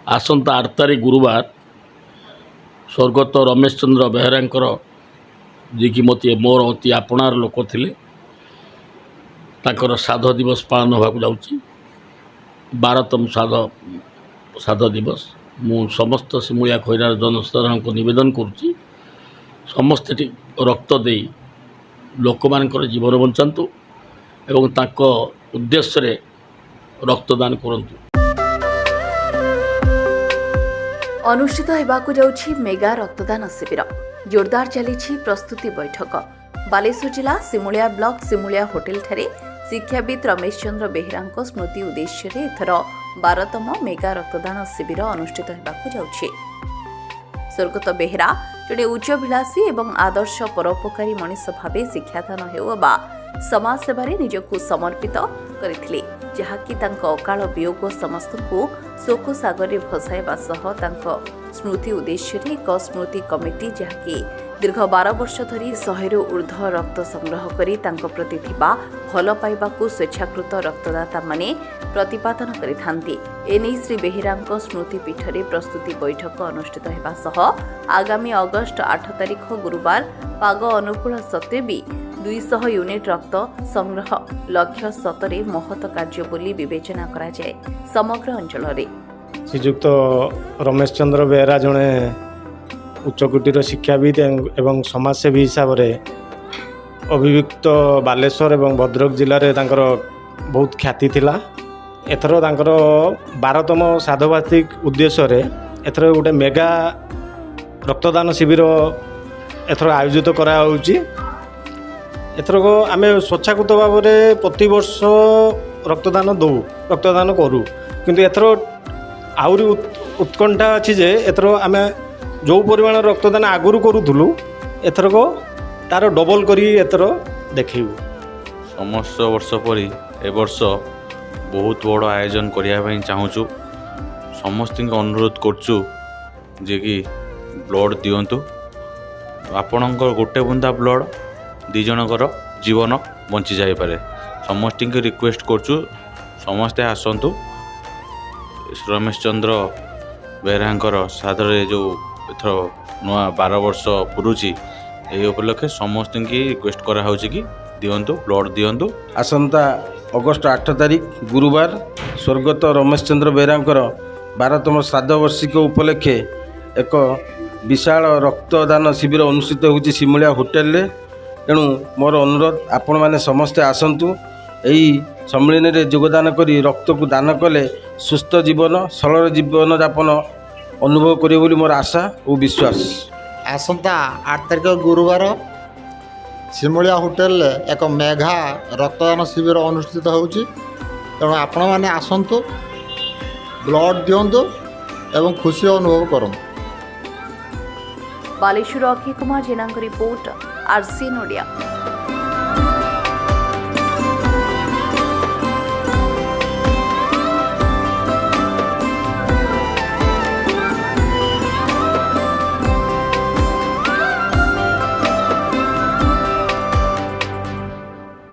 आसंता 8 तारीख गुरुवार स्वर्गत रमेश चंद्र बेहरांकर जी कि मत मोर अति आपणार लोक थिले ताकर श्राद्ध दिवस पालन होगा जाऊँगी 12तम श्राद्ध दिवस मु समस्त सिमुलिया खैरार जनसाधारण को निवेदन करुच्ची समस्ते रक्त दे लोक मानकर जीवन बंचातु एवं ताको उद्देश्य रे रक्तदान करंतु। अनुष्ठित हेबाकु जाउछि मेगा रक्तदान शिविर जोरदार चली प्रस्तुति बैठक बालेश्वर जिला सिमुलिया ब्लॉक सिमुलिया होटेल ठारे शिक्षाविद रमेश चंद्र बेहरा स्मृति उद्देश्य एथर 12तम मेगा रक्तदान शिविर अनुष्ठित हेबाकु जाउछि। स्वर्गत बेहरा जड़े उच्चभिलाषी एवं आदर्श परोपकारी मनीष भावे शिक्षादान हेउ बा समाज सेवारे निजकु समर्पित करथिले जहाँकि तांको अकाल वियोग समस्त को शोक सागर में भसाइबा सह तांको स्मृति उद्देश्य एक स्मृति कमिटी जहाँकि दीर्घ 12 वर्ष धरी 100 रु ऊर्ध्व रक्त संग्रह करी तांको प्रति थिबा भल पाइबाकू स्वेच्छाकृत रक्तदाता माने प्रतिपादन करिथांती। एने श्री बेहरांको स्मृति पीठरे प्रस्तुति बैठक अनुष्ठित हेबा सह आगामी अगस्ट 8 तारिख गुरुवार पाग अनुकूल सत्वे भी 200 यूनिट रक्त संग्रह लक्ष्य सतरे महत कार्य बोली विवेचना करा जाए समग्र अंचल रे। श्रीजुक्त रमेश चंद्र बेहरा जड़े उच्चकोटीर शिक्षाविद एवं समाजसेवी हिसाब से अभियुक्त बालेश्वर एवं भद्रक जिले में बहुत ख्याति थिला। एथर तांकर 12तम श्राद्धवार्षिक उद्देश्य रे एथर गोटे मेगा रक्तदान शिविर एथर आयोजित करा होउची। एथरक आम स्वेच्छाकृत भाव में प्रति वर्ष रक्तदान रक्तदान करूँ किंतु एथर आहरी उत्कंठा अच्छी जे एथर आम जो परिमाण रक्तदान आगुरी करूँ एथरक तार डबल करी एथर देखू। समस्त वर्ष परी ए वर्ष बहुत बड़ आयोजन करने चाहूँ समस्त अनुरोध करचु जे कि ब्लड दिंतु आपणकर गोटे बुंदा ब्लड 2 जनकर जीवन बंची जापे समस्त की रिक्वेस्ट करचु समस्ते आसतु रमेश चंद्र बेहरांकर श्राद्धरे जो एथर नुआ 12 वर्ष पुरुची ये उपलक्षे समस्त की रिक्वेस्ट करा कि दिंतु ब्लड दिंतु। आसंता अगस्ट 8 तारीख गुरुवार स्वर्गत रमेश चंद्र बेहरांकर 12तम श्राद्धवार्षिक उपलक्षे एक विशाल रक्तदान शिविर अनुष्ठित होची सिमुलिया होटेल रे। तेणु मोर अनुरोध आपण मैंने समस्ते आसतु यही सम्मेलन में योगदान करी रक्त को दान कले सुस्थ जीवन सरल जीवन यापन अनुभव करिवे बोली मोर आशा और विश्वास। आसंता 8 तारिख गुरुवार सिमुलिया होटेल एक मेघा रक्तदान शिविर अनुष्ठित होउची। तेणु आपण मैंने आसतु ब्लड दिंतु एवं खुशी अनुभव करूँ। बालेश्वर अक्षय कुमार जेना रिपोर्ट आरसीएन ओडिया।